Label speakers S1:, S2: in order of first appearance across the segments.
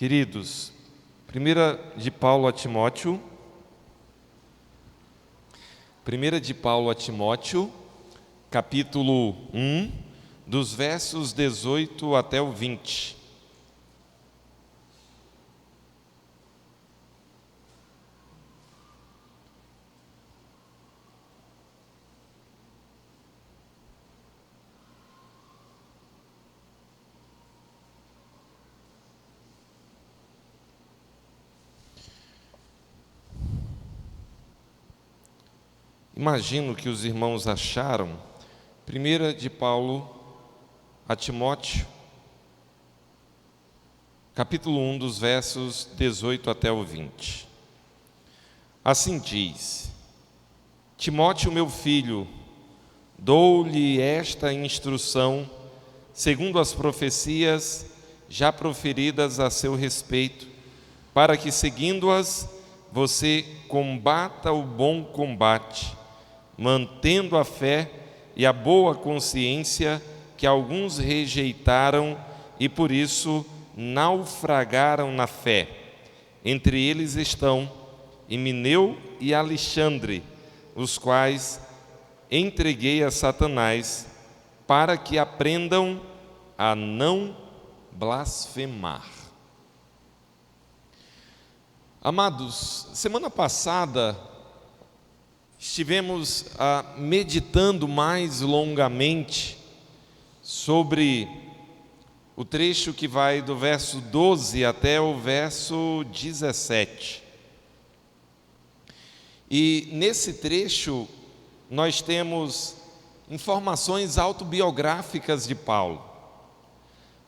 S1: Queridos, primeira de Paulo a Timóteo, capítulo 1, dos versos 18 até o 20. Imagino que os irmãos acharam, primeira de Paulo a Timóteo, capítulo 1, dos versos 18 até o 20. Assim diz: Timóteo, meu filho, dou-lhe esta instrução, segundo as profecias já proferidas a seu respeito, para que, seguindo-as, você combata o bom combate, mantendo a fé e a boa consciência que alguns rejeitaram e por isso naufragaram na fé. Entre eles estão Himeneu e Alexandre, os quais entreguei a Satanás, para que aprendam a não blasfemar. Amados, semana passada estivemos meditando mais longamente sobre o trecho que vai do verso 12 até o verso 17. E nesse trecho nós temos informações autobiográficas de Paulo.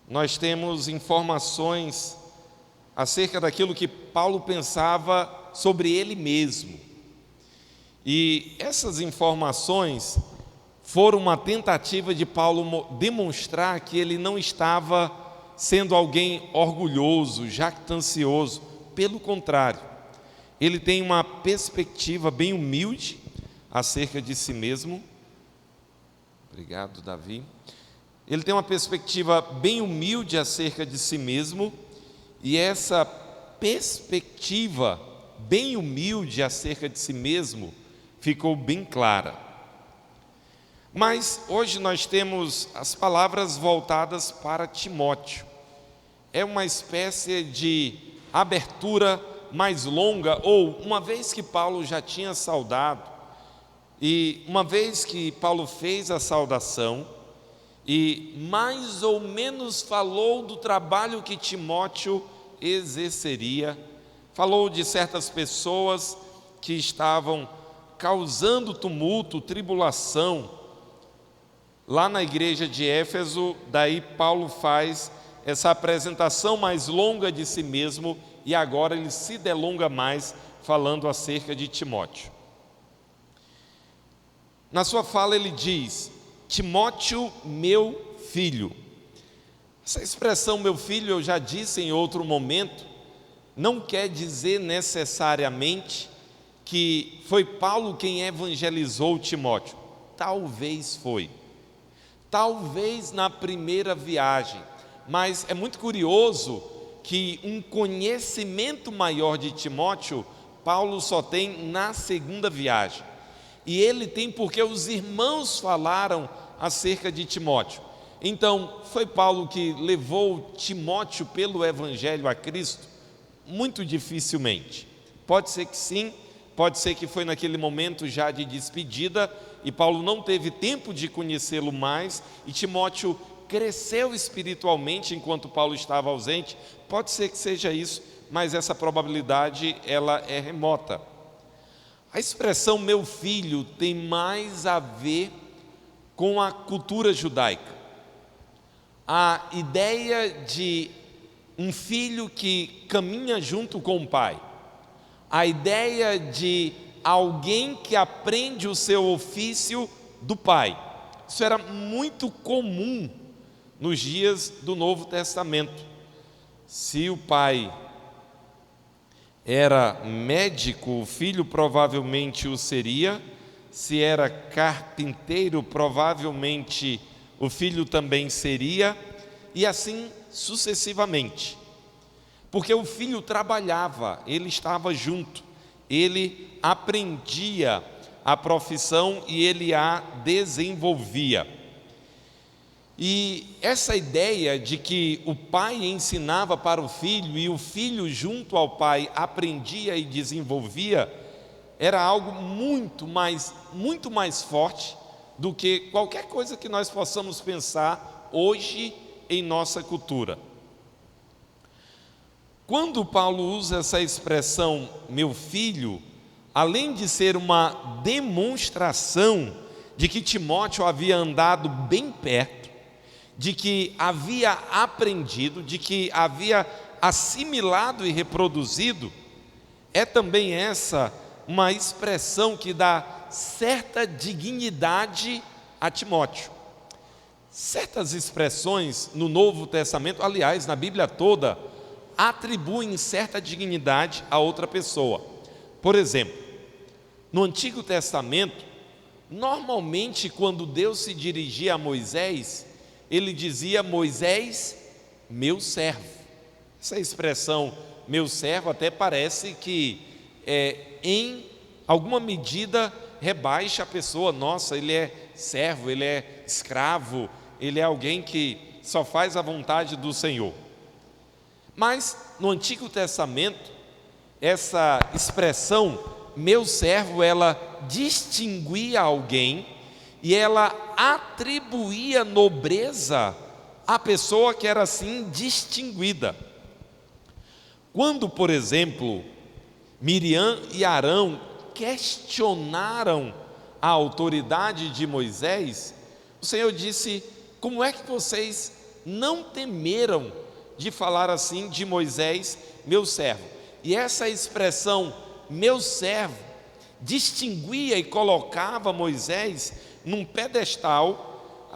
S1: Nós temos informações acerca daquilo que Paulo pensava sobre ele mesmo. E essas informações foram uma tentativa de Paulo demonstrar que ele não estava sendo alguém orgulhoso, jactancioso. Pelo contrário, ele tem uma perspectiva bem humilde acerca de si mesmo. Obrigado, Davi. Ele tem uma perspectiva bem humilde acerca de si mesmo, e essa perspectiva bem humilde acerca de si mesmo ficou bem clara. Mas hoje nós temos as palavras voltadas para Timóteo. É uma espécie de abertura mais longa, ou uma vez que Paulo já tinha saudado, e uma vez que Paulo fez a saudação, e mais ou menos falou do trabalho que Timóteo exerceria, falou de certas pessoas que estavam causando tumulto, tribulação, lá na igreja de Éfeso. Daí Paulo faz essa apresentação mais longa de si mesmo, e agora ele se delonga mais falando acerca de Timóteo. Na sua fala ele diz: Timóteo, meu filho. Essa expressão meu filho, eu já disse em outro momento, não quer dizer necessariamente que foi Paulo quem evangelizou Timóteo. Talvez foi. Talvez na primeira viagem. Mas é muito curioso que um conhecimento maior de Timóteo, Paulo só tem na segunda viagem. E ele tem porque os irmãos falaram acerca de Timóteo. Então, foi Paulo que levou Timóteo pelo Evangelho a Cristo? Muito dificilmente. Pode ser que sim, pode ser que foi naquele momento já de despedida, e Paulo não teve tempo de conhecê-lo mais, e Timóteo cresceu espiritualmente enquanto Paulo estava ausente. Pode ser que seja isso, mas essa probabilidade ela é remota. A expressão meu filho tem mais a ver com a cultura judaica. A ideia de um filho que caminha junto com o pai. A ideia de alguém que aprende o seu ofício do pai. Isso era muito comum nos dias do Novo Testamento. Se o pai era médico, o filho provavelmente o seria. Se era carpinteiro, provavelmente o filho também seria, e assim sucessivamente. porque o filho trabalhava, ele estava junto, ele aprendia a profissão e ele a desenvolvia. E essa ideia de que o pai ensinava para o filho e o filho junto ao pai aprendia e desenvolvia, era algo muito mais forte do que qualquer coisa que nós possamos pensar hoje em nossa cultura. Quando Paulo usa essa expressão, meu filho, além de ser uma demonstração de que Timóteo havia andado bem perto, de que havia aprendido, de que havia assimilado e reproduzido, é também essa uma expressão que dá certa dignidade a Timóteo. Certas expressões no Novo Testamento, aliás, na Bíblia toda, atribuem certa dignidade a outra pessoa. Por exemplo, no Antigo Testamento, normalmente quando Deus se dirigia a Moisés, ele dizia: Moisés, meu servo. Essa expressão, meu servo, até parece que em alguma medida rebaixa a pessoa. Nossa, ele é servo, ele é escravo, ele é alguém que só faz a vontade do Senhor. Mas no Antigo Testamento, essa expressão, meu servo, ela distinguia alguém e ela atribuía nobreza à pessoa que era assim distinguida. Quando, por exemplo, Miriam e Arão questionaram a autoridade de Moisés, o Senhor disse: como é que vocês não temeram de falar assim de Moisés, meu servo? E essa expressão, meu servo, distinguia e colocava Moisés num pedestal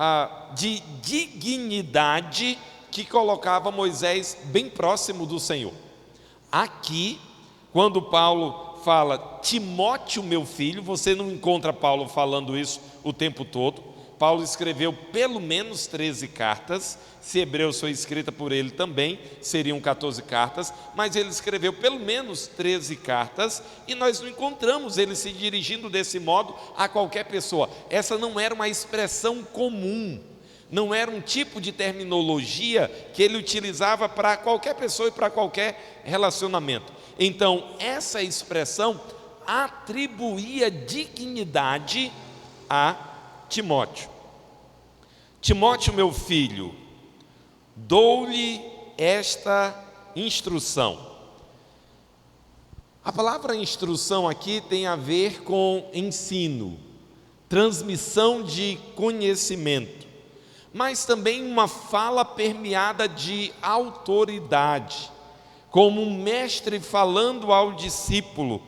S1: de dignidade que colocava Moisés bem próximo do Senhor. Aqui, quando Paulo fala, Timóteo, meu filho, você não encontra Paulo falando isso o tempo todo. Paulo escreveu pelo menos 13 cartas, se Hebreus foi escrita por ele também, seriam 14 cartas, mas ele escreveu pelo menos 13 cartas, e nós não encontramos ele se dirigindo desse modo a qualquer pessoa. Essa não era uma expressão comum, não era um tipo de terminologia que ele utilizava para qualquer pessoa e para qualquer relacionamento. Então, essa expressão atribuía dignidade a Timóteo. Timóteo, meu filho, dou-lhe esta instrução. A palavra instrução aqui tem a ver com ensino, transmissão de conhecimento, mas também uma fala permeada de autoridade, como um mestre falando ao discípulo,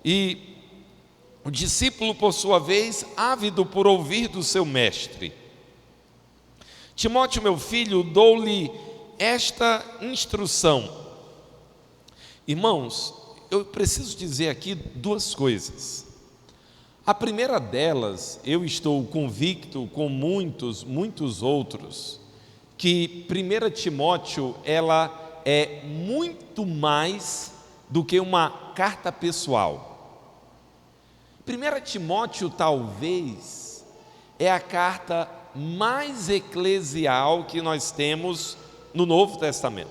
S1: e o discípulo, por sua vez, ávido por ouvir do seu mestre. Timóteo, meu filho, dou-lhe esta instrução. Irmãos, eu preciso dizer aqui duas coisas. A primeira delas, eu estou convicto com muitos outros, que 1 Timóteo, ela é muito mais do que uma carta pessoal. 1 Timóteo talvez é a carta mais eclesial que nós temos no Novo Testamento.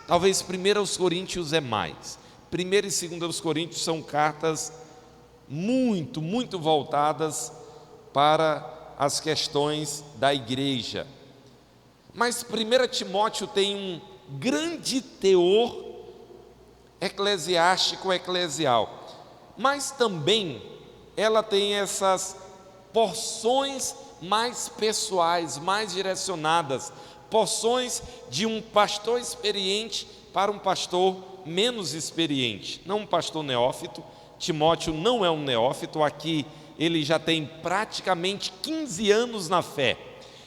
S1: Talvez 1 Coríntios é mais. 1 e 2 Coríntios são cartas muito voltadas para as questões da igreja. Mas 1 Timóteo tem um grande teor eclesial, mas também ela tem essas porções mais pessoais, mais direcionadas, porções de um pastor experiente para um pastor menos experiente, não um pastor neófito. Timóteo não é um neófito, aqui ele já tem praticamente 15 anos na fé,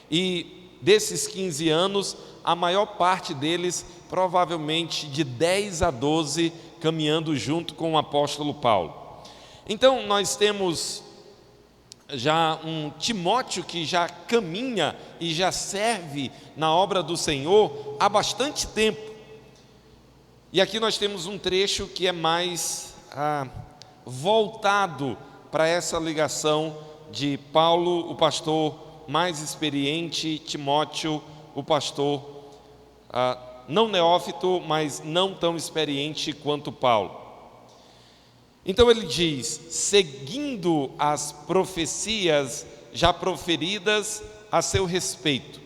S1: e desses 15 anos, a maior parte deles, provavelmente de 10 a 12, caminhando junto com o apóstolo Paulo. Então nós temos já um Timóteo que já caminha e já serve na obra do Senhor há bastante tempo. E aqui nós temos um trecho que é mais voltado para essa ligação de Paulo, o pastor mais experiente, Timóteo, o pastor não neófito, mas não tão experiente quanto Paulo. Então ele diz: seguindo as profecias já proferidas a seu respeito.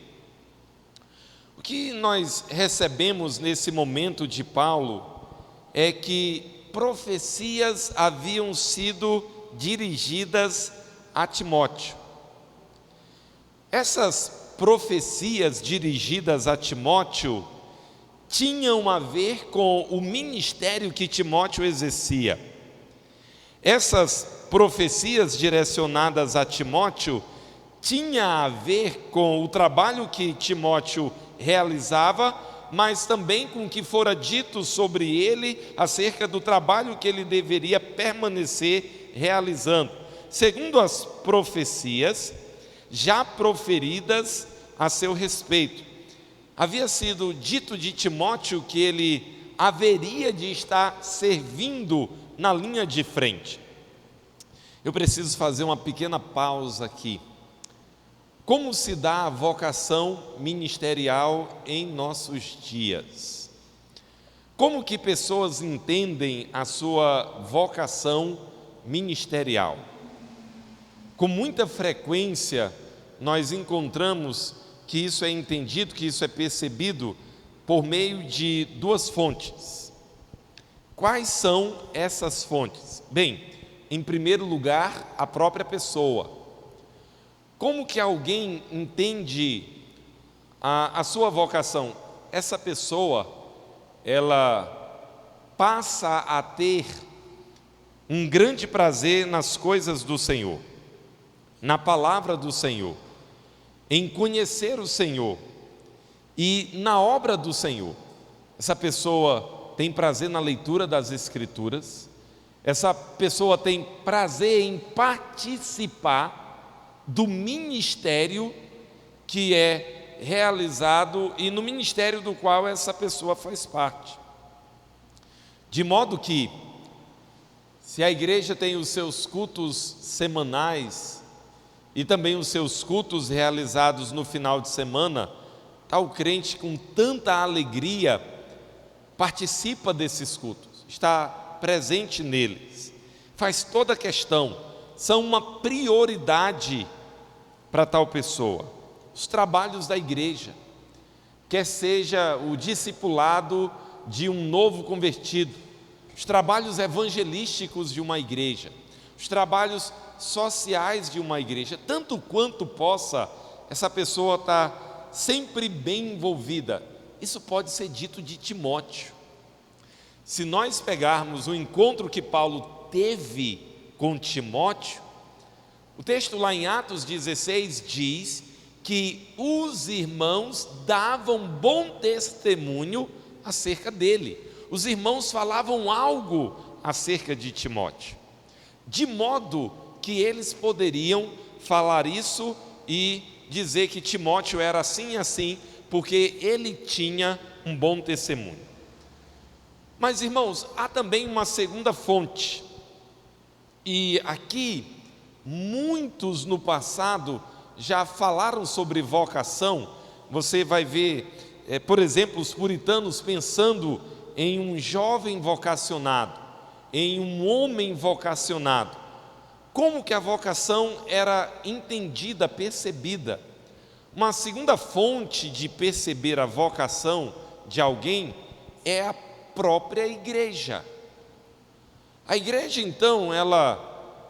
S1: O que nós recebemos nesse momento de Paulo é que profecias haviam sido dirigidas a Timóteo. Essas profecias dirigidas a Timóteo tinham a ver com o ministério que Timóteo exercia. Essas profecias direcionadas a Timóteo tinham a ver com o trabalho que Timóteo realizava, mas também com o que fora dito sobre ele acerca do trabalho que ele deveria permanecer realizando, segundo as profecias já proferidas a seu respeito. Havia sido dito de Timóteo que ele haveria de estar servindo na linha de frente. Eu preciso fazer uma pequena pausa aqui. Como se dá a vocação ministerial em nossos dias? Como que pessoas entendem a sua vocação ministerial? Com muita frequência, nós encontramos que isso é entendido, que isso é percebido por meio de duas fontes. Quais são essas fontes? Bem, em primeiro lugar, a própria pessoa. Como que alguém entende a sua vocação? Essa pessoa, ela passa a ter um grande prazer nas coisas do Senhor, na palavra do Senhor, em conhecer o Senhor e na obra do Senhor. Essa pessoa tem prazer na leitura das Escrituras, essa pessoa tem prazer em participar do ministério que é realizado e no ministério do qual essa pessoa faz parte. De modo que, se a igreja tem os seus cultos semanais e também os seus cultos realizados no final de semana, tal crente com tanta alegria participa desses cultos, está presente neles, faz toda a questão, são uma prioridade para tal pessoa. Os trabalhos da igreja, quer seja o discipulado de um novo convertido, os trabalhos evangelísticos de uma igreja, os trabalhos sociais de uma igreja, tanto quanto possa, essa pessoa está sempre bem envolvida. Isso pode ser dito de Timóteo. Se nós pegarmos o encontro que Paulo teve com Timóteo, o texto lá em Atos 16 diz que os irmãos davam bom testemunho acerca dele. Os irmãos falavam algo acerca de Timóteo, de modo que eles poderiam falar isso e dizer que Timóteo era assim e assim, porque ele tinha um bom testemunho. Mas, irmãos, há também uma segunda fonte, e aqui muitos no passado já falaram sobre vocação. Você vai ver, por exemplo, os puritanos pensando em um jovem vocacionado, em um homem vocacionado. Como que a vocação era entendida, percebida? Uma segunda fonte de perceber a vocação de alguém é a própria igreja. A igreja, então, ela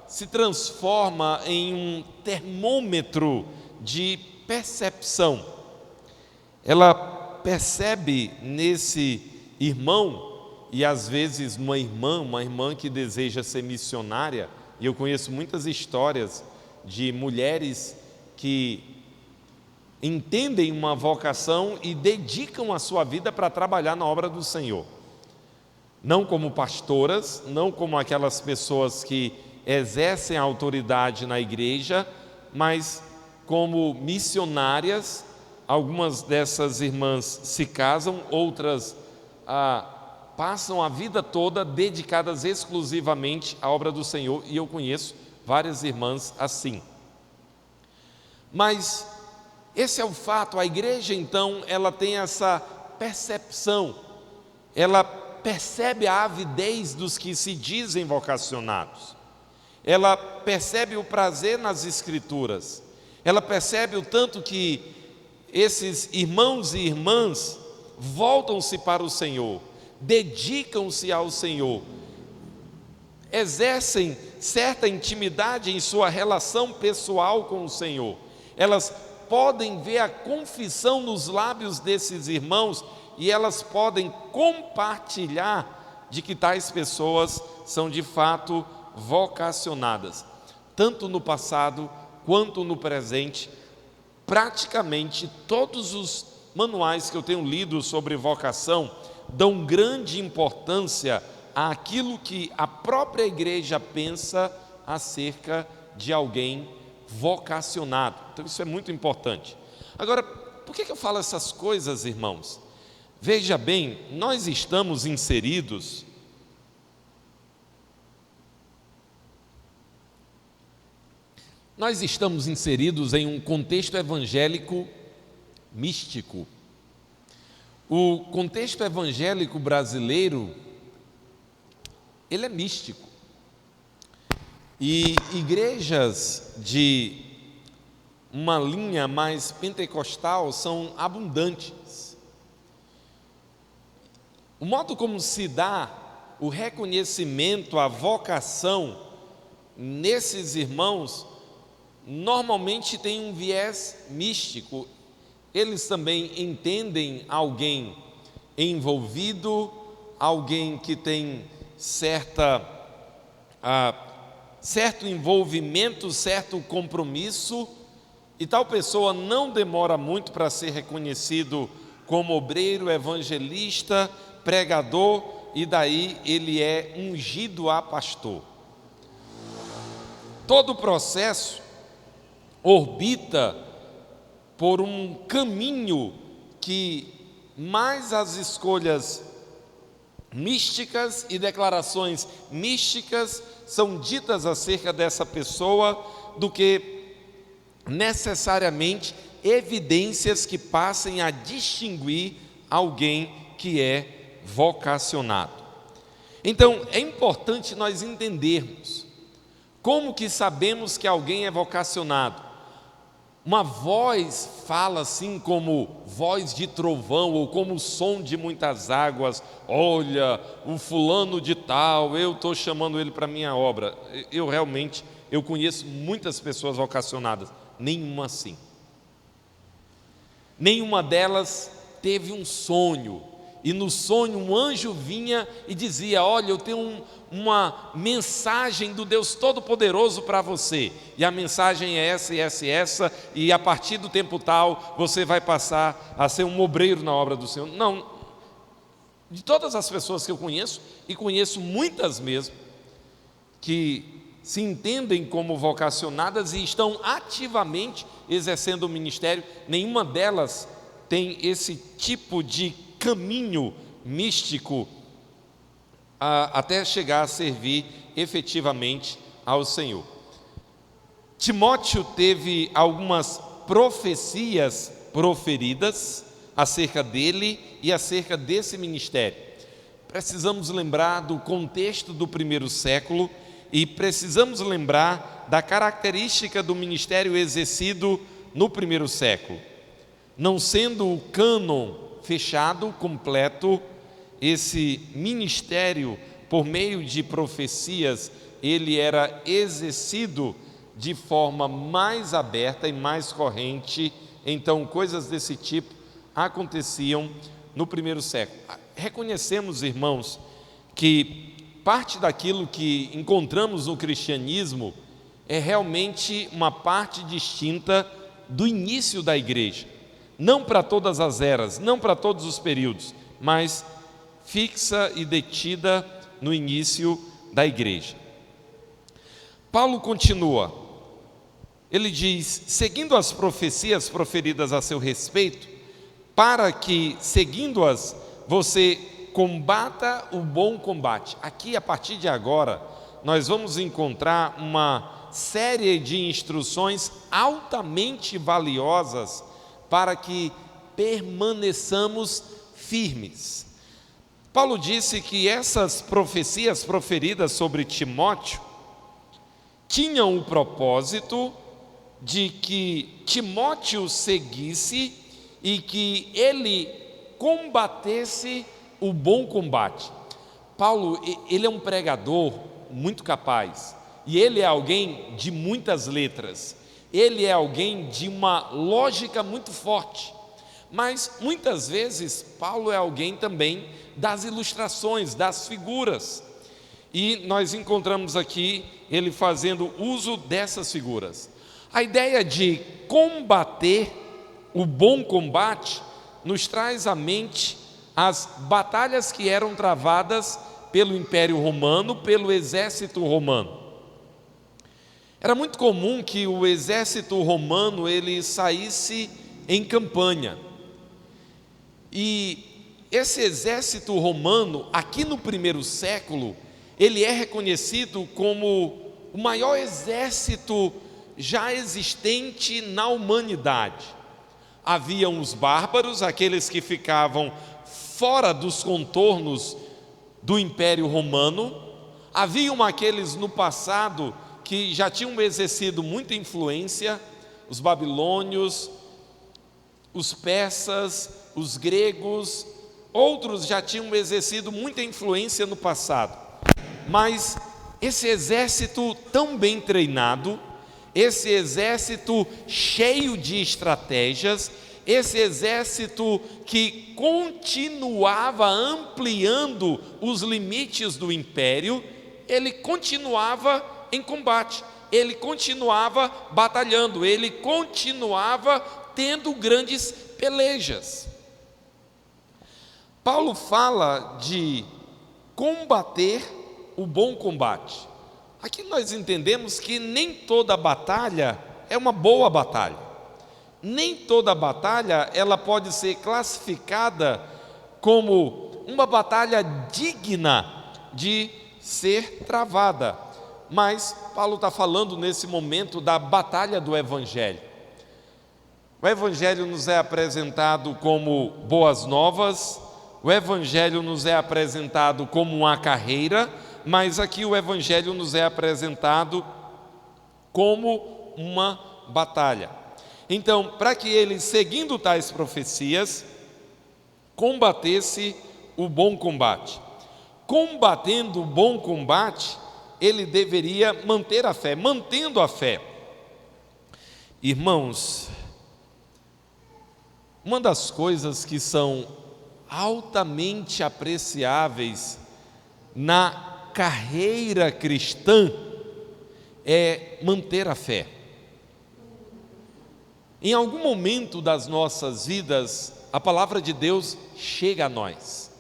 S1: se transforma em um termômetro de percepção. Ela percebe nesse irmão, e às vezes uma irmã que deseja ser missionária, e eu conheço muitas histórias de mulheres que entendem uma vocação e dedicam a sua vida para trabalhar na obra do Senhor. Não como pastoras, não como aquelas pessoas que exercem a autoridade na igreja, mas como missionárias. Algumas dessas irmãs se casam, outras passam a vida toda dedicadas exclusivamente à obra do Senhor, e eu conheço várias irmãs assim. Mas esse é o fato. A igreja então, ela tem essa percepção, ela percebe a avidez dos que se dizem vocacionados, ela percebe o prazer nas Escrituras, ela percebe o tanto que esses irmãos e irmãs voltam-se para o Senhor, dedicam-se ao Senhor, exercem certa intimidade em sua relação pessoal com o Senhor. Elas podem ver a confissão nos lábios desses irmãos e elas podem compartilhar de que tais pessoas são de fato vocacionadas, tanto no passado quanto no presente. Praticamente todos os manuais que eu tenho lido sobre vocação dão grande importância àquilo que a própria igreja pensa acerca de alguém vocacionado. Então isso é muito importante. Agora, por que eu falo essas coisas, irmãos? Veja bem, nós estamos inseridos em um contexto evangélico místico. O contexto evangélico brasileiro, ele é místico. E igrejas de uma linha mais pentecostal são abundantes. O modo como se dá o reconhecimento, a vocação nesses irmãos, normalmente tem um viés místico. Eles também entendem alguém envolvido, alguém que tem certo envolvimento, certo compromisso, e tal pessoa não demora muito para ser reconhecido como obreiro, evangelista, pregador, e daí ele é ungido a pastor. Todo o processo orbita por um caminho que mais as escolhas místicas e declarações místicas são ditas acerca dessa pessoa do que necessariamente evidências que passem a distinguir alguém que é vocacionado. Então, é importante nós entendermos como que sabemos que alguém é vocacionado. Uma voz fala assim como voz de trovão ou como som de muitas águas. Olha, o fulano de tal, eu estou chamando ele para a minha obra. Eu conheço muitas pessoas vocacionadas, nenhuma assim. Nenhuma delas teve um sonho, e no sonho um anjo vinha e dizia: olha, eu tenho uma mensagem do Deus Todo-Poderoso para você, e a mensagem é essa e essa e essa, e a partir do tempo tal você vai passar a ser um obreiro na obra do Senhor. Não, de todas as pessoas que eu conheço, e conheço muitas mesmo, que se entendem como vocacionadas e estão ativamente exercendo o ministério, nenhuma delas tem esse tipo de caminho místico até chegar a servir efetivamente ao Senhor. Timóteo teve algumas profecias proferidas acerca dele e acerca desse ministério. Precisamos lembrar do contexto do primeiro século e precisamos lembrar da característica do ministério exercido no primeiro século. Não sendo o cânon fechado, completo, esse ministério, por meio de profecias, ele era exercido de forma mais aberta e mais corrente. Então, coisas desse tipo aconteciam no primeiro século. Reconhecemos, irmãos, que parte daquilo que encontramos no cristianismo é realmente uma parte distinta do início da igreja. Não para todas as eras, não para todos os períodos, mas fixa e detida no início da igreja. Paulo continua, ele diz: seguindo as profecias proferidas a seu respeito, para que, seguindo-as, você combata o bom combate. Aqui, a partir de agora, nós vamos encontrar uma série de instruções altamente valiosas para que permaneçamos firmes. Paulo disse que essas profecias proferidas sobre Timóteo tinham o propósito de que Timóteo seguisse e que ele combatesse o bom combate. Paulo, ele é um pregador muito capaz, e ele é alguém de muitas letras, ele é alguém de uma lógica muito forte, mas muitas vezes Paulo é alguém também das ilustrações, das figuras, e nós encontramos aqui ele fazendo uso dessas figuras. A ideia de combater o bom combate nos traz à mente as batalhas que eram travadas pelo Império Romano, pelo exército romano. Era muito comum que o exército romano ele saísse em campanha. E esse exército romano, aqui no primeiro século, ele é reconhecido como o maior exército já existente na humanidade. Haviam os bárbaros, aqueles que ficavam fora dos contornos do Império Romano. Haviam aqueles no passado que já tinham exercido muita influência, os babilônios, os persas, os gregos, outros já tinham exercido muita influência no passado. Mas esse exército tão bem treinado, esse exército cheio de estratégias, esse exército que continuava ampliando os limites do império, ele continuava em combate, ele continuava batalhando, ele continuava tendo grandes pelejas. Paulo fala de combater o bom combate. Aqui nós entendemos que nem toda batalha é uma boa batalha. Nem toda batalha ela pode ser classificada como uma batalha digna de ser travada. Mas Paulo está falando nesse momento da batalha do Evangelho. O Evangelho nos é apresentado como boas novas, o Evangelho nos é apresentado como uma carreira, mas aqui o Evangelho nos é apresentado como uma batalha. Então, para que ele, seguindo tais profecias, combatesse o bom combate. Combatendo o bom combate, ele deveria manter a fé, mantendo a fé. Irmãos, uma das coisas que são altamente apreciáveis na carreira cristã é manter a fé. Em algum momento das nossas vidas, a palavra de Deus chega a nós.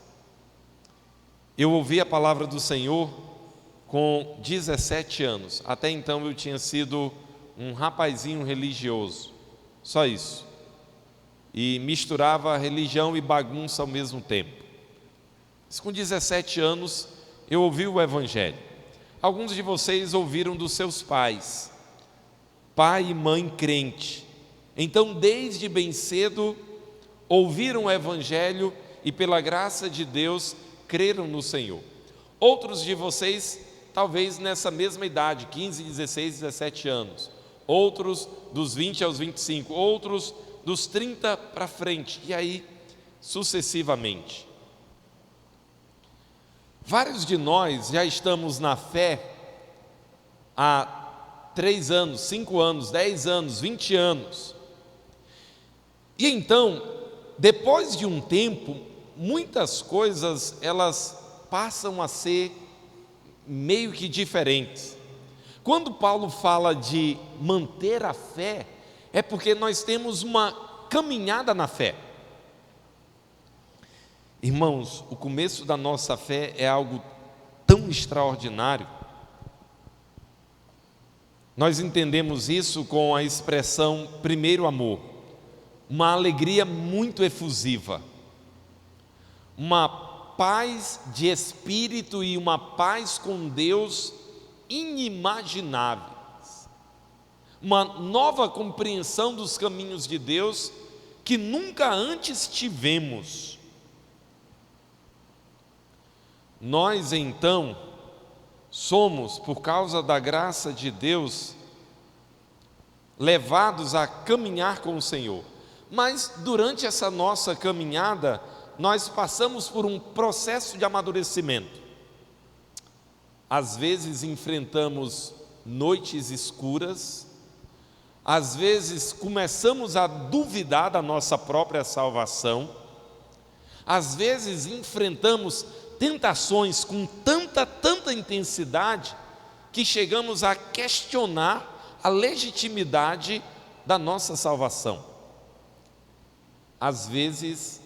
S1: Eu ouvi a palavra do Senhor com 17 anos. Até então eu tinha sido um rapazinho religioso, só isso. E misturava religião e bagunça ao mesmo tempo. Mas com 17 anos eu ouvi o Evangelho. Alguns de vocês ouviram dos seus pais, pai e mãe crente. Então, desde bem cedo, ouviram o Evangelho e, pela graça de Deus, creram no Senhor. Outros de vocês, talvez nessa mesma idade, 15, 16, 17 anos. Outros dos 20 aos 25, outros dos 30 para frente, e aí sucessivamente. Vários de nós já estamos na fé há 3 anos, 5 anos, 10 anos, 20 anos. E então, depois de um tempo, muitas coisas elas passam a ser meio que diferentes. Quando Paulo fala de manter a fé, é porque nós temos uma caminhada na fé. Irmãos, o começo da nossa fé é algo tão extraordinário. Nós entendemos isso com a expressão primeiro amor, uma alegria muito efusiva, uma paz de espírito e uma paz com Deus inimagináveis. Uma nova compreensão dos caminhos de Deus que nunca antes tivemos. Nós então somos, por causa da graça de Deus, levados a caminhar com o Senhor. Mas durante essa nossa caminhada, nós passamos por um processo de amadurecimento. Às vezes enfrentamos noites escuras, às vezes começamos a duvidar da nossa própria salvação, às vezes enfrentamos tentações com tanta intensidade que chegamos a questionar a legitimidade da nossa salvação. Às vezes,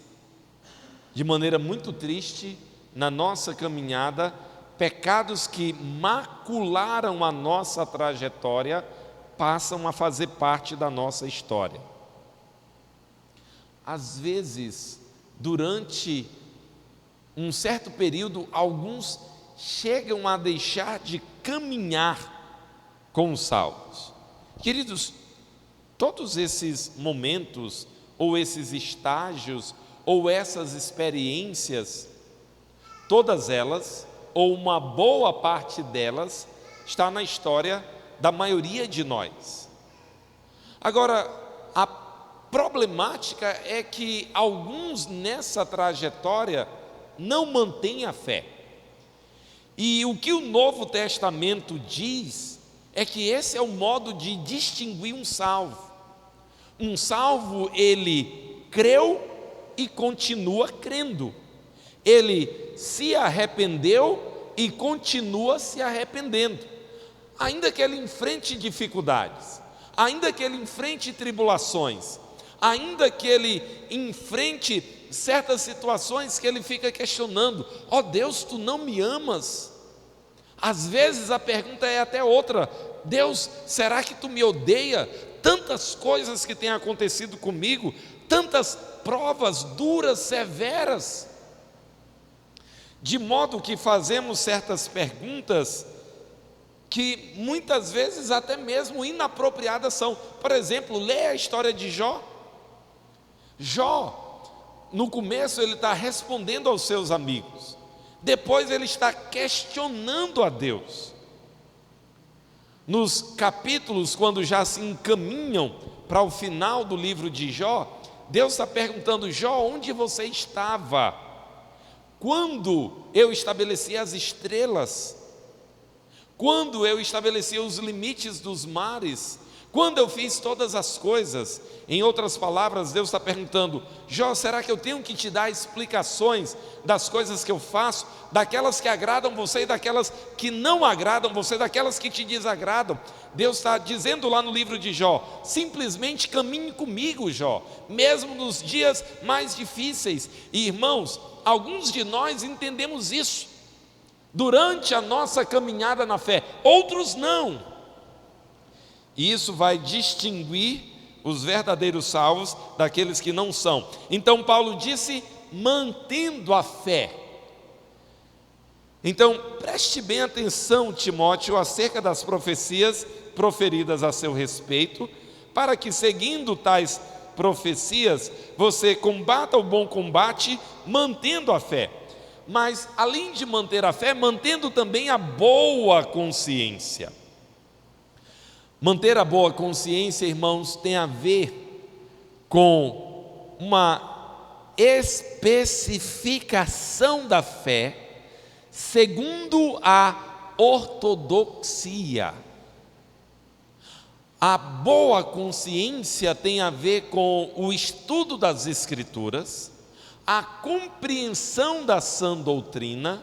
S1: de maneira muito triste, na nossa caminhada, pecados que macularam a nossa trajetória passam a fazer parte da nossa história. Às vezes, durante um certo período, alguns chegam a deixar de caminhar com os salvos. Queridos, todos esses momentos, ou esses estágios, ou essas experiências, todas elas, ou uma boa parte delas, está na história da maioria de nós. Agora, a problemática é que alguns nessa trajetória não mantêm a fé. E o que o Novo Testamento diz é que esse é o modo de distinguir um salvo. Um salvo, ele creu e continua crendo. Ele se arrependeu e continua se arrependendo. Ainda que ele enfrente dificuldades, ainda que ele enfrente tribulações, ainda que ele enfrente certas situações que ele fica questionando: ó Deus, tu não me amas? Às vezes a pergunta é até outra: Deus, será que tu me odeia? Tantas coisas que têm acontecido comigo, tantas provas duras, severas, de modo que fazemos certas perguntas que muitas vezes até mesmo inapropriadas são. Por exemplo, leia a história de Jó. Jó, no começo ele está respondendo aos seus amigos, depois ele está questionando a Deus. Nos capítulos, quando já se encaminham para o final do livro de Jó, Deus está perguntando: Jó, onde você estava quando eu estabeleci as estrelas? Quando eu estabeleci os limites dos mares? Quando eu fiz todas as coisas? Em outras palavras, Deus está perguntando: Jó, será que eu tenho que te dar explicações das coisas que eu faço, daquelas que agradam você e daquelas que não agradam você, daquelas que te desagradam? Deus está dizendo lá no livro de Jó: simplesmente caminhe comigo, Jó, mesmo nos dias mais difíceis. E irmãos, alguns de nós entendemos isso durante a nossa caminhada na fé, outros não. E isso vai distinguir os verdadeiros salvos daqueles que não são. Então Paulo disse: mantendo a fé. Então preste bem atenção, Timóteo, acerca das profecias proferidas a seu respeito, para que, seguindo tais profecias, você combata o bom combate, mantendo a fé. Mas além de manter a fé, mantendo também a boa consciência. Manter a boa consciência, irmãos, tem a ver com uma especificação da fé segundo a ortodoxia. A boa consciência tem a ver com o estudo das Escrituras, a compreensão da sã doutrina,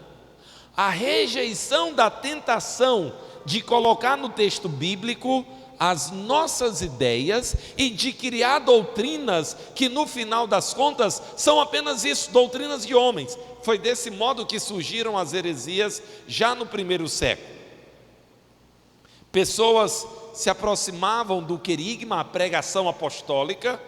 S1: a rejeição da tentação de colocar no texto bíblico as nossas ideias e de criar doutrinas que no final das contas são apenas isso, doutrinas de homens. Foi desse modo que surgiram as heresias já no primeiro século. Pessoas se aproximavam do querigma, a pregação apostólica,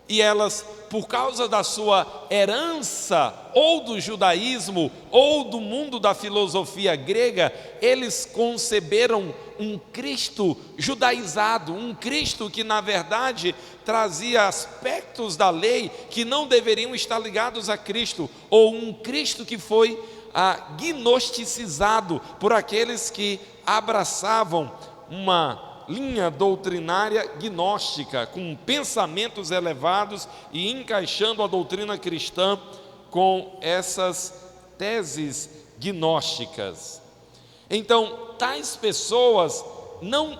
S1: e elas, por causa da sua herança, ou do judaísmo, ou do mundo da filosofia grega, eles conceberam um Cristo judaizado, um Cristo que na verdade trazia aspectos da lei que não deveriam estar ligados a Cristo, ou um Cristo que foi gnosticizado por aqueles que abraçavam uma linha doutrinária gnóstica, com pensamentos elevados e encaixando a doutrina cristã com essas teses gnósticas. Então, tais pessoas não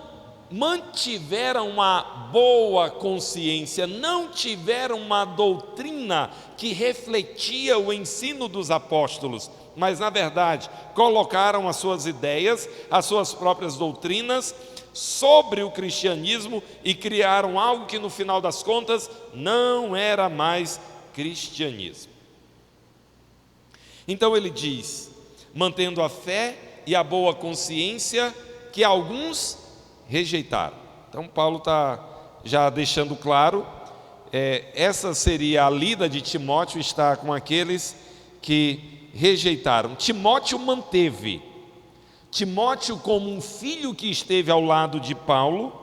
S1: mantiveram uma boa consciência, não tiveram uma doutrina que refletia o ensino dos apóstolos, mas na verdade colocaram as suas ideias, as suas próprias doutrinas sobre o cristianismo e criaram algo que no final das contas não era mais cristianismo. Então ele diz, mantendo a fé e a boa consciência que alguns rejeitaram. Então Paulo está já deixando claro, essa seria a lida de Timóteo, está com aqueles que rejeitaram. Timóteo manteve. Timóteo, como um filho que esteve ao lado de Paulo,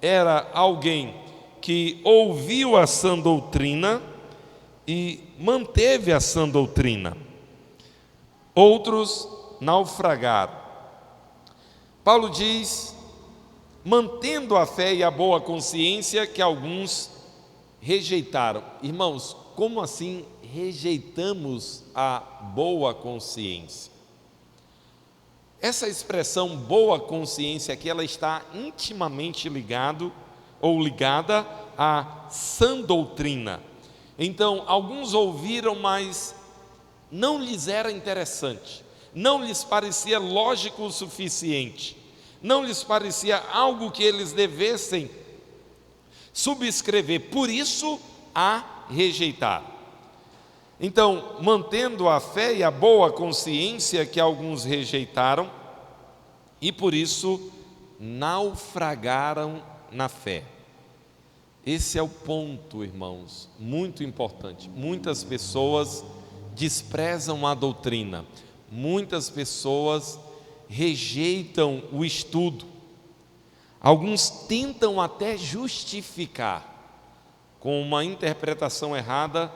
S1: era alguém que ouviu a sã doutrina e manteve a sã doutrina. Outros naufragaram. Paulo diz, mantendo a fé e a boa consciência, que alguns rejeitaram. Irmãos, como assim rejeitamos a boa consciência? Essa expressão boa consciência aqui, ela está intimamente ligada à sã doutrina. Então, alguns ouviram, mas não lhes era interessante, não lhes parecia lógico o suficiente, não lhes parecia algo que eles devessem subscrever, por isso a rejeitar. Então, mantendo a fé e a boa consciência que alguns rejeitaram, e por isso naufragaram na fé. Esse é o ponto, irmãos, muito importante. Muitas pessoas desprezam a doutrina, muitas pessoas rejeitam o estudo, alguns tentam até justificar com uma interpretação errada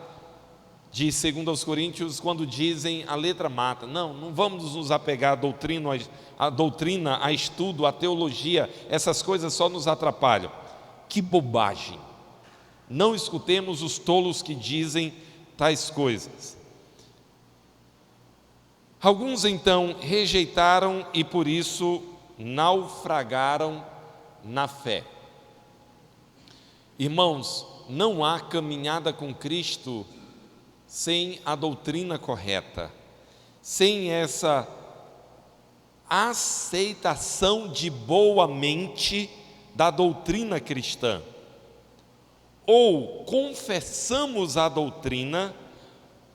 S1: de 2 Coríntios, quando dizem a letra mata. Não vamos nos apegar à doutrina, a estudo, à teologia, essas coisas só nos atrapalham. Que bobagem! Não escutemos os tolos que dizem tais coisas. Alguns então rejeitaram e por isso naufragaram na fé. Irmãos, não há caminhada com Cristo sem a doutrina correta, sem essa aceitação de boa mente da doutrina cristã. Ou confessamos a doutrina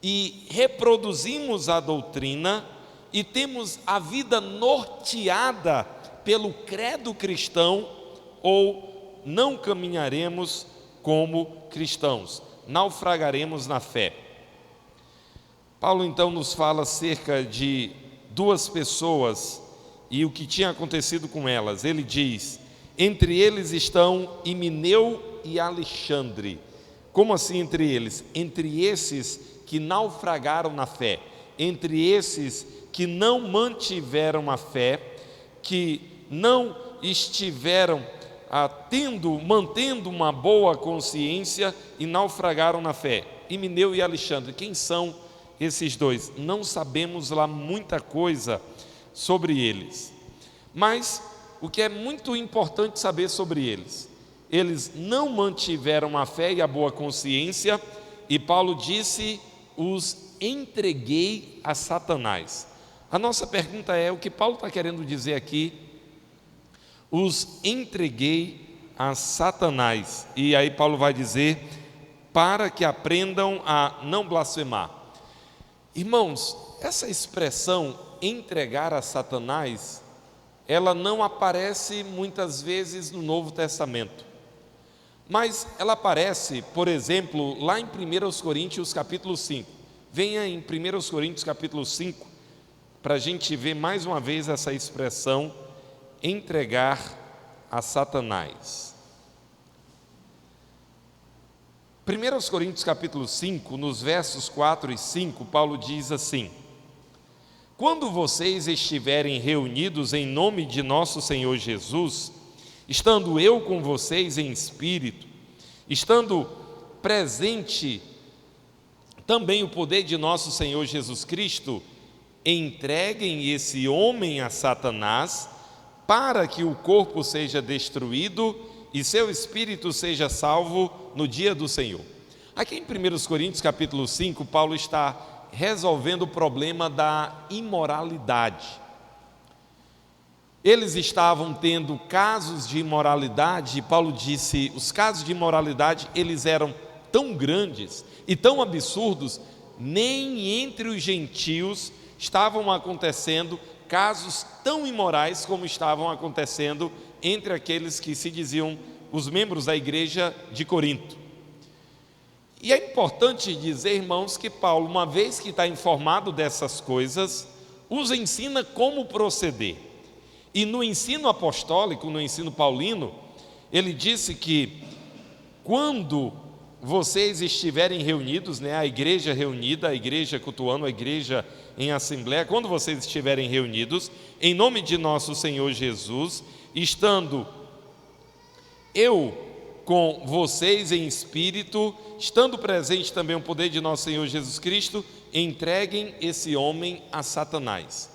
S1: e reproduzimos a doutrina e temos a vida norteada pelo credo cristão, ou não caminharemos como cristãos, naufragaremos na fé. Paulo então nos fala acerca de duas pessoas e o que tinha acontecido com elas. Ele diz, entre eles estão Himeneu e Alexandre. Como assim entre eles? Entre esses que naufragaram na fé, entre esses que não mantiveram a fé, que não estiveram mantendo uma boa consciência e naufragaram na fé. Himeneu e Alexandre, quem são esses dois? Não sabemos lá muita coisa sobre eles, mas o que é muito importante saber sobre eles, eles não mantiveram a fé e a boa consciência, e Paulo disse, os entreguei a Satanás. A nossa pergunta é, o que Paulo está querendo dizer aqui? Os entreguei a Satanás. E aí Paulo vai dizer, para que aprendam a não blasfemar. Irmãos, essa expressão entregar a Satanás, ela não aparece muitas vezes no Novo Testamento. Mas ela aparece, por exemplo, lá em 1 Coríntios capítulo 5. Venha em 1 Coríntios capítulo 5, para a gente ver mais uma vez essa expressão, entregar a Satanás. 1 Coríntios capítulo 5, nos versos 4 e 5, Paulo diz assim: quando vocês estiverem reunidos em nome de nosso Senhor Jesus, estando eu com vocês em espírito, estando presente também o poder de nosso Senhor Jesus Cristo, entreguem esse homem a Satanás, para que o corpo seja destruído e seu espírito seja salvo no dia do Senhor. Aqui em 1 Coríntios capítulo 5, Paulo está resolvendo o problema da imoralidade. Eles estavam tendo casos de imoralidade, e Paulo disse, os casos de imoralidade, eles eram tão grandes e tão absurdos, nem entre os gentios estavam acontecendo casos tão imorais como estavam acontecendo entre aqueles que se diziam os membros da igreja de Corinto. E é importante dizer, irmãos, que Paulo, uma vez que está informado dessas coisas, os ensina como proceder. E no ensino apostólico, no ensino paulino, ele disse que quando vocês estiverem reunidos, a igreja reunida, a igreja cultuando, a igreja em assembleia, quando vocês estiverem reunidos, em nome de nosso Senhor Jesus, estando eu com vocês em espírito, estando presente também o poder de nosso Senhor Jesus Cristo, entreguem esse homem a Satanás.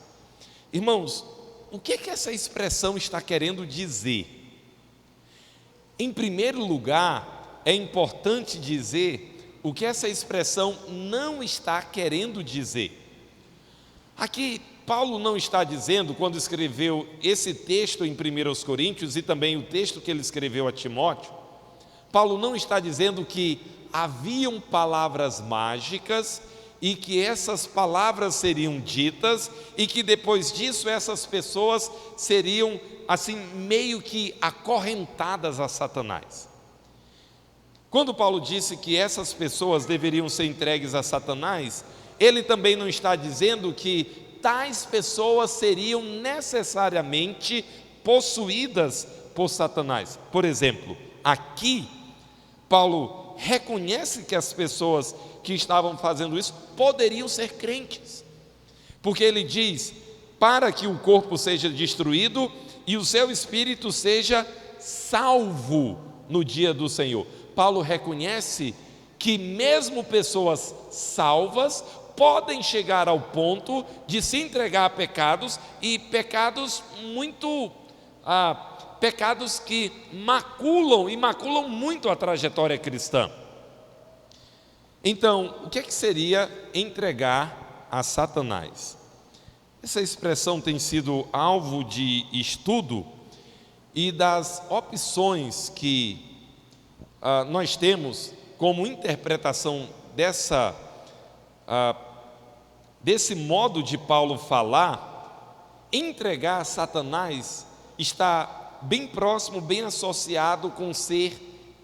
S1: Irmãos, o que essa expressão está querendo dizer? Em primeiro lugar, é importante dizer o que essa expressão não está querendo dizer. Aqui, Paulo não está dizendo, quando escreveu esse texto em 1 Coríntios e também o texto que ele escreveu a Timóteo, Paulo não está dizendo que haviam palavras mágicas e que essas palavras seriam ditas e que depois disso essas pessoas seriam assim meio que acorrentadas a Satanás. Quando Paulo disse que essas pessoas deveriam ser entregues a Satanás, ele também não está dizendo que tais pessoas seriam necessariamente possuídas por Satanás. Por exemplo, aqui Paulo reconhece que as pessoas que estavam fazendo isso poderiam ser crentes, porque ele diz, para que o corpo seja destruído e o seu espírito seja salvo no dia do Senhor. Paulo reconhece que mesmo pessoas salvas podem chegar ao ponto de se entregar a pecados, e pecados pecados que maculam muito a trajetória cristã. Então, o que seria entregar a Satanás? Essa expressão tem sido alvo de estudo, e das opções que nós temos como interpretação desse modo de Paulo falar, entregar a Satanás está bem próximo, bem associado com ser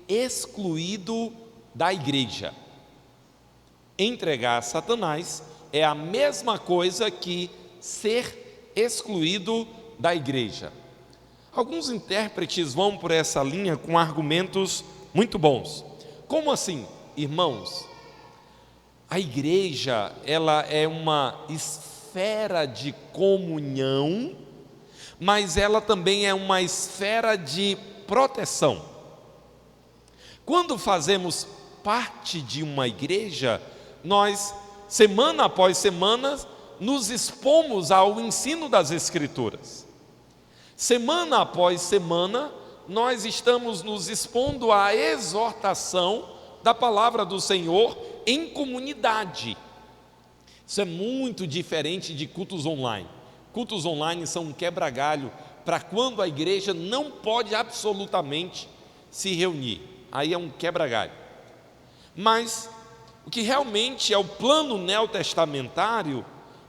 S1: excluído da igreja. Entregar a Satanás é a mesma coisa que ser excluído da igreja. Alguns intérpretes vão por essa linha com argumentos muito bons. Como assim, irmãos? A igreja, ela é uma esfera de comunhão, mas ela também é uma esfera de proteção. Quando fazemos parte de uma igreja, nós, semana após semana, nos expomos ao ensino das Escrituras. Semana após semana, nós estamos nos expondo à exortação da palavra do Senhor em comunidade. Isso é muito diferente de cultos online. Cultos online são um quebra-galho para quando a igreja não pode absolutamente se reunir. Aí é um quebra-galho. Mas o que realmente é o plano neotestamentário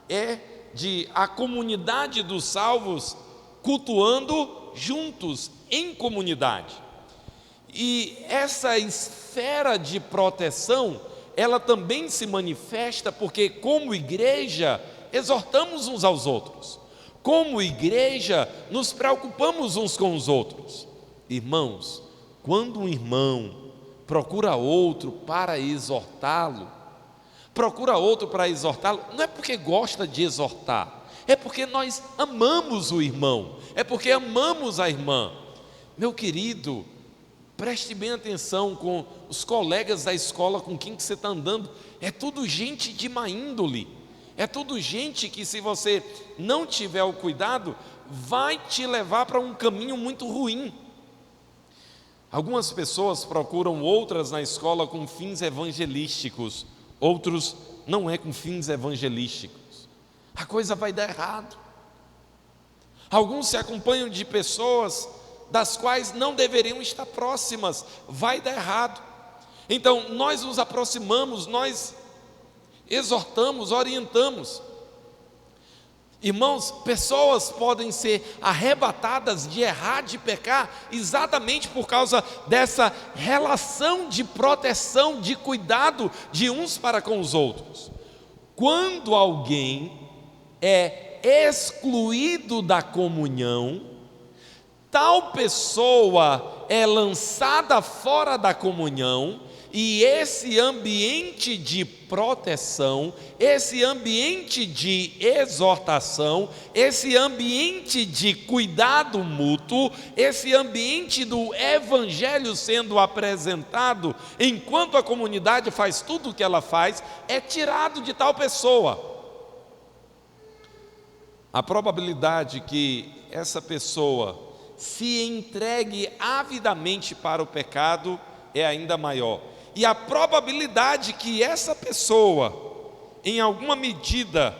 S1: é de a comunidade dos salvos cultuando juntos, em comunidade. E essa esfera de proteção, ela também se manifesta porque, como igreja, exortamos uns aos outros. Como igreja, nos preocupamos uns com os outros. Irmãos, quando um irmão procura outro para exortá-lo, não é porque gosta de exortar, é porque nós amamos o irmão, é porque amamos a irmã. Meu querido, preste bem atenção com os colegas da escola com quem que você está andando. É tudo gente de má índole. É tudo gente que, se você não tiver o cuidado, vai te levar para um caminho muito ruim. Algumas pessoas procuram outras na escola com fins evangelísticos. Outros não é com fins evangelísticos. A coisa vai dar errado. Alguns se acompanham de pessoas das quais não deveriam estar próximas, vai dar errado. Então nós nos aproximamos, nós exortamos, orientamos. Irmãos, pessoas podem ser arrebatadas de errar, de pecar, exatamente por causa dessa relação de proteção, de cuidado de uns para com os outros. Quando alguém é excluído da comunhão, tal pessoa é lançada fora da comunhão, e esse ambiente de proteção, esse ambiente de exortação, esse ambiente de cuidado mútuo, esse ambiente do evangelho sendo apresentado, enquanto a comunidade faz tudo o que ela faz, é tirado de tal pessoa. A probabilidade que essa pessoa se entregue avidamente para o pecado é ainda maior. E a probabilidade que essa pessoa, em alguma medida,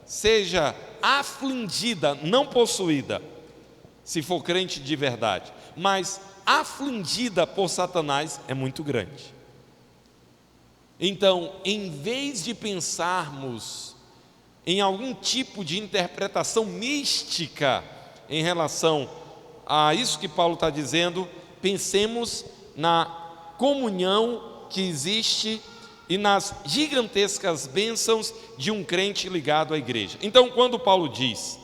S1: seja afligida, não possuída, se for crente de verdade, mas afligida por Satanás, é muito grande. Então, em vez de pensarmos em algum tipo de interpretação mística em relação a isso que Paulo está dizendo, pensemos na comunhão que existe e nas gigantescas bênçãos de um crente ligado à igreja. Então, quando Paulo diz: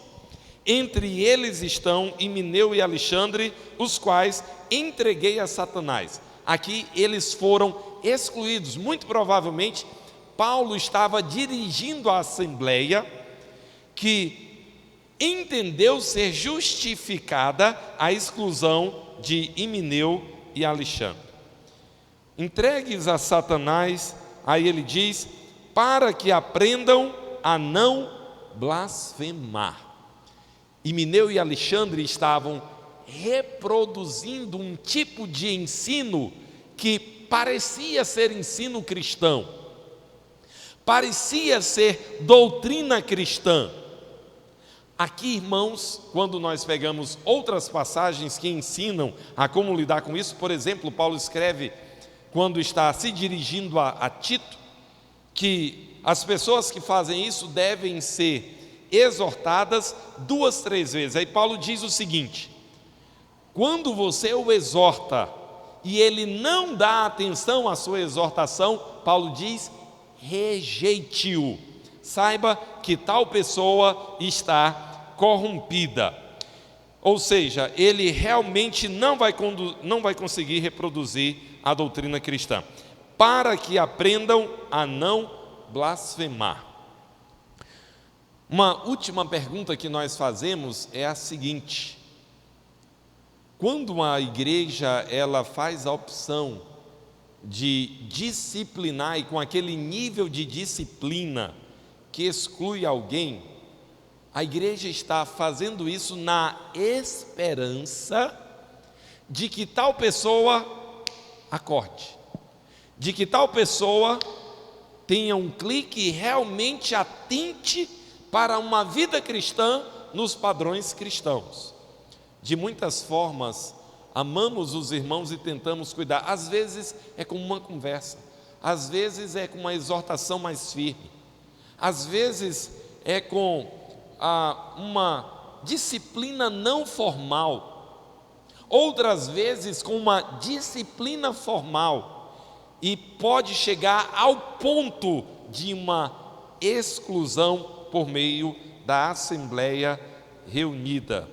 S1: entre eles estão Himeneu e Alexandre, os quais entreguei a Satanás. Aqui eles foram excluídos. Muito provavelmente Paulo estava dirigindo a assembleia que entendeu ser justificada a exclusão de Himeneu e Alexandre. Entregues a Satanás, aí ele diz, para que aprendam a não blasfemar. Himeneu e Alexandre estavam reproduzindo um tipo de ensino que parecia ser ensino cristão, parecia ser doutrina cristã. Aqui, irmãos, quando nós pegamos outras passagens que ensinam a como lidar com isso, por exemplo, Paulo escreve, quando está se dirigindo a Tito, que as pessoas que fazem isso devem ser exortadas 2, 3 vezes. Aí Paulo diz o seguinte: quando você o exorta e ele não dá atenção à sua exortação, Paulo diz: rejeite-o. Saiba que tal pessoa está corrompida. Ou seja, ele realmente não vai conseguir reproduzir a doutrina cristã, para que aprendam a não blasfemar. Uma última pergunta que nós fazemos é a seguinte: quando uma igreja ela faz a opção de disciplinar e com aquele nível de disciplina que exclui alguém, a igreja está fazendo isso na esperança de que tal pessoa acorde, de que tal pessoa tenha um clique e realmente atente para uma vida cristã nos padrões cristãos. De muitas formas, amamos os irmãos e tentamos cuidar. Às vezes é com uma conversa, às vezes é com uma exortação mais firme, às vezes é com uma disciplina não formal. outras vezes com uma disciplina formal, e pode chegar ao ponto de uma exclusão por meio da assembleia reunida.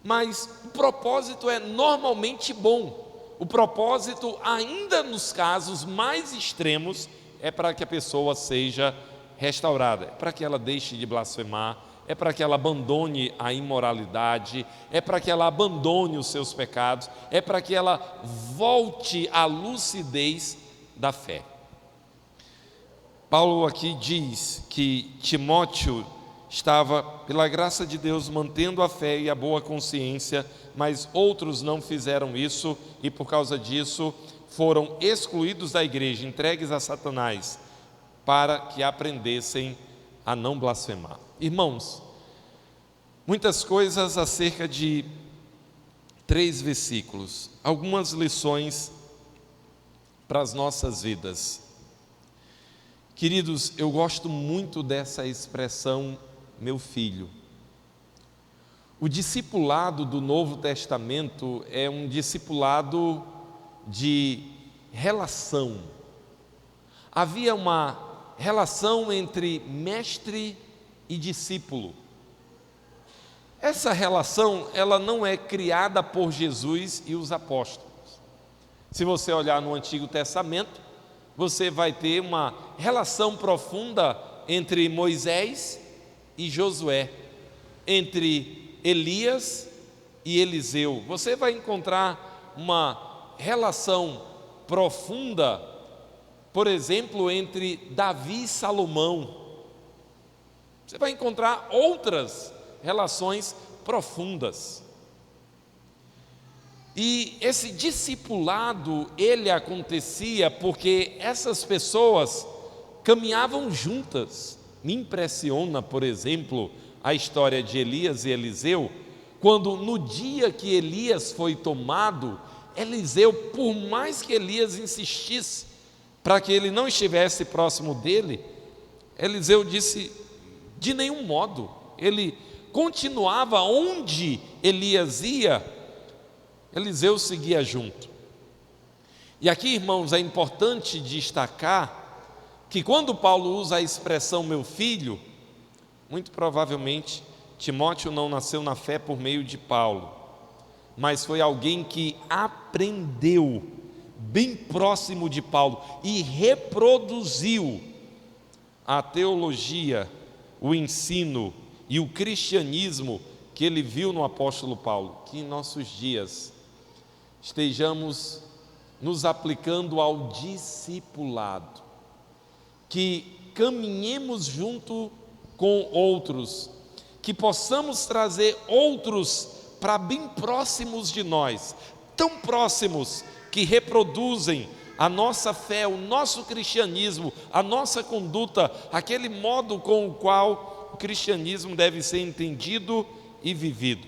S1: Mas o propósito é normalmente bom. O propósito, ainda nos casos mais extremos, é para que a pessoa seja restaurada, é para que ela deixe de blasfemar, é para que ela abandone a imoralidade, é para que ela abandone os seus pecados, é para que ela volte à lucidez da fé. Paulo aqui diz que Timóteo estava, pela graça de Deus, mantendo a fé e a boa consciência, mas outros não fizeram isso e por causa disso foram excluídos da igreja, entregues a Satanás, para que aprendessem a não blasfemar. Irmãos, muitas coisas acerca de 3 versículos, algumas lições para as nossas vidas. Queridos, eu gosto muito dessa expressão, meu filho. O discipulado do Novo Testamento é um discipulado de relação. Havia uma relação entre mestre e discípulo. Essa relação, ela não é criada por Jesus e os apóstolos. Se você olhar no Antigo Testamento, você vai ter uma relação profunda entre Moisés e Josué, entre Elias e Eliseu. Você vai encontrar uma relação profunda, por exemplo, entre Davi e Salomão. Você vai encontrar outras relações profundas. E esse discipulado, ele acontecia porque essas pessoas caminhavam juntas. Me impressiona, por exemplo, a história de Elias e Eliseu, quando no dia que Elias foi tomado, Eliseu, por mais que Elias insistisse para que ele não estivesse próximo dele, Eliseu disse, de nenhum modo. Ele continuava onde Elias ia, Eliseu seguia junto. E aqui, irmãos, é importante destacar que quando Paulo usa a expressão meu filho, muito provavelmente Timóteo não nasceu na fé por meio de Paulo, mas foi alguém que aprendeu bem próximo de Paulo e reproduziu a teologia, o ensino e o cristianismo que ele viu no apóstolo Paulo. Que em nossos dias estejamos nos aplicando ao discipulado, que caminhemos junto com outros, que possamos trazer outros para bem próximos de nós, tão próximos que reproduzem a nossa fé, o nosso cristianismo, a nossa conduta, aquele modo com o qual o cristianismo deve ser entendido e vivido.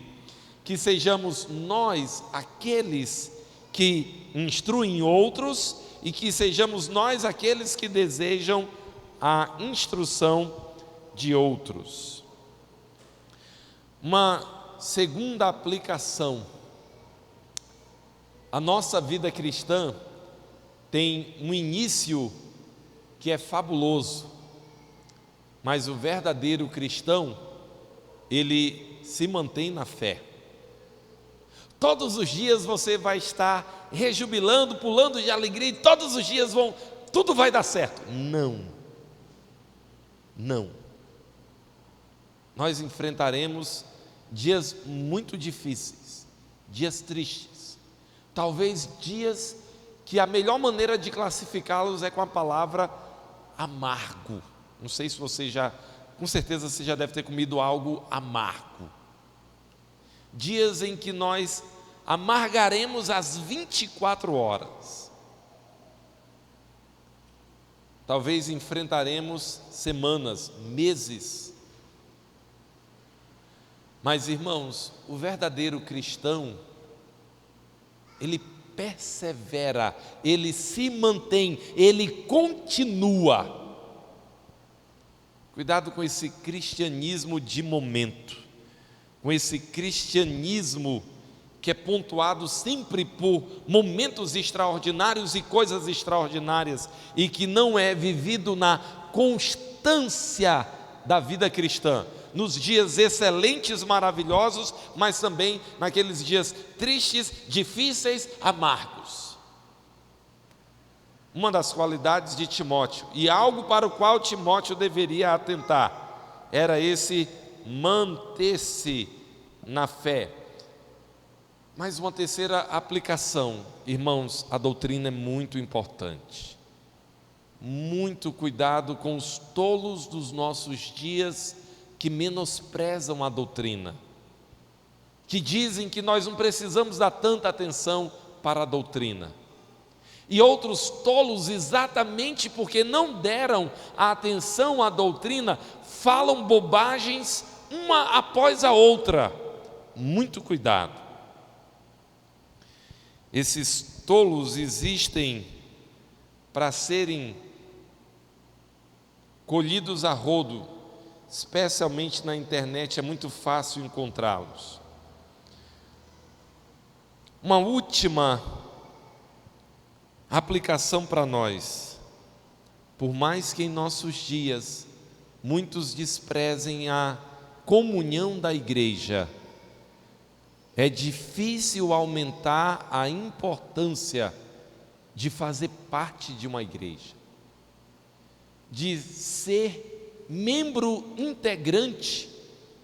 S1: Que sejamos nós aqueles que instruem outros e que sejamos nós aqueles que desejam a instrução de outros. Uma segunda aplicação: a nossa vida cristã tem um início que é fabuloso, mas o verdadeiro cristão, ele se mantém na fé. Todos os dias você vai estar rejubilando, pulando de alegria, e todos os dias tudo vai dar certo. Não. Nós enfrentaremos dias muito difíceis, dias tristes, talvez dias que a melhor maneira de classificá-los é com a palavra amargo. Não sei se você com certeza você já deve ter comido algo amargo. Dias em que nós amargaremos as 24 horas. Talvez enfrentaremos semanas, meses. Mas, irmãos, o verdadeiro cristão, ele persevera, ele se mantém, ele continua. Cuidado com esse cristianismo de momento, com esse cristianismo que é pontuado sempre por momentos extraordinários e coisas extraordinárias, e que não é vivido na constância da vida cristã, nos dias excelentes, maravilhosos, mas também naqueles dias tristes, difíceis, amargos. Uma das qualidades de Timóteo, e algo para o qual Timóteo deveria atentar, era esse manter-se na fé. Mas uma terceira aplicação, irmãos, a doutrina é muito importante. Muito cuidado com os tolos dos nossos dias que menosprezam a doutrina, que dizem que nós não precisamos dar tanta atenção para a doutrina. E outros tolos, exatamente porque não deram a atenção à doutrina, falam bobagens uma após a outra. Muito cuidado. Esses tolos existem para serem colhidos a rodo, especialmente na internet, é muito fácil encontrá-los. Uma última aplicação para nós: por mais que em nossos dias muitos desprezem a comunhão da igreja, é difícil aumentar a importância de fazer parte de uma igreja, de ser membro integrante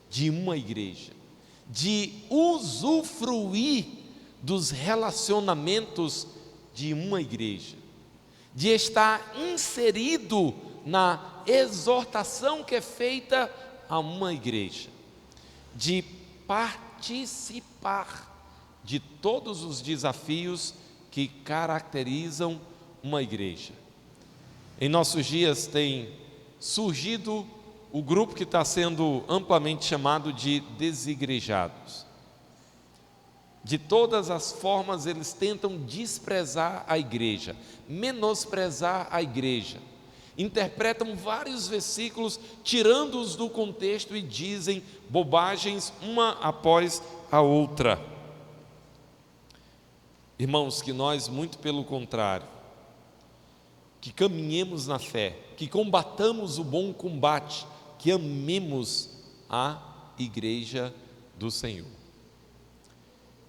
S1: de uma igreja, de usufruir dos relacionamentos de uma igreja, de estar inserido na exortação que é feita a uma igreja, de participar de todos os desafios que caracterizam uma igreja. Em nossos dias tem surgido o grupo que está sendo amplamente chamado de desigrejados. De todas as formas eles tentam desprezar a igreja, menosprezar a igreja. Interpretam vários versículos, tirando-os do contexto, e dizem bobagens uma após a outra. Irmãos, que nós, muito pelo contrário, que caminhemos na fé, que combatamos o bom combate, que amemos a igreja do Senhor.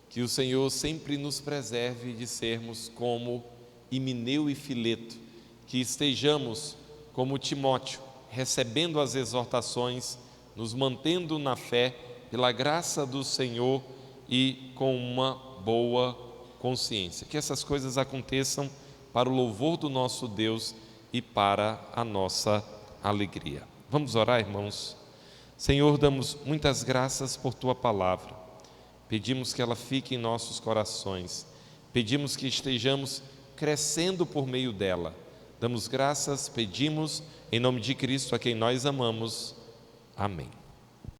S1: Que o Senhor sempre nos preserve de sermos como Himeneu e Fileto, que estejamos como Timóteo, recebendo as exortações, nos mantendo na fé, pela graça do Senhor e com uma boa consciência. Que essas coisas aconteçam para o louvor do nosso Deus e para a nossa alegria. Vamos orar, irmãos? Senhor, damos muitas graças por Tua palavra. Pedimos que ela fique em nossos corações. Pedimos que estejamos crescendo por meio dela. Damos graças, pedimos, em nome de Cristo, a quem nós amamos. Amém.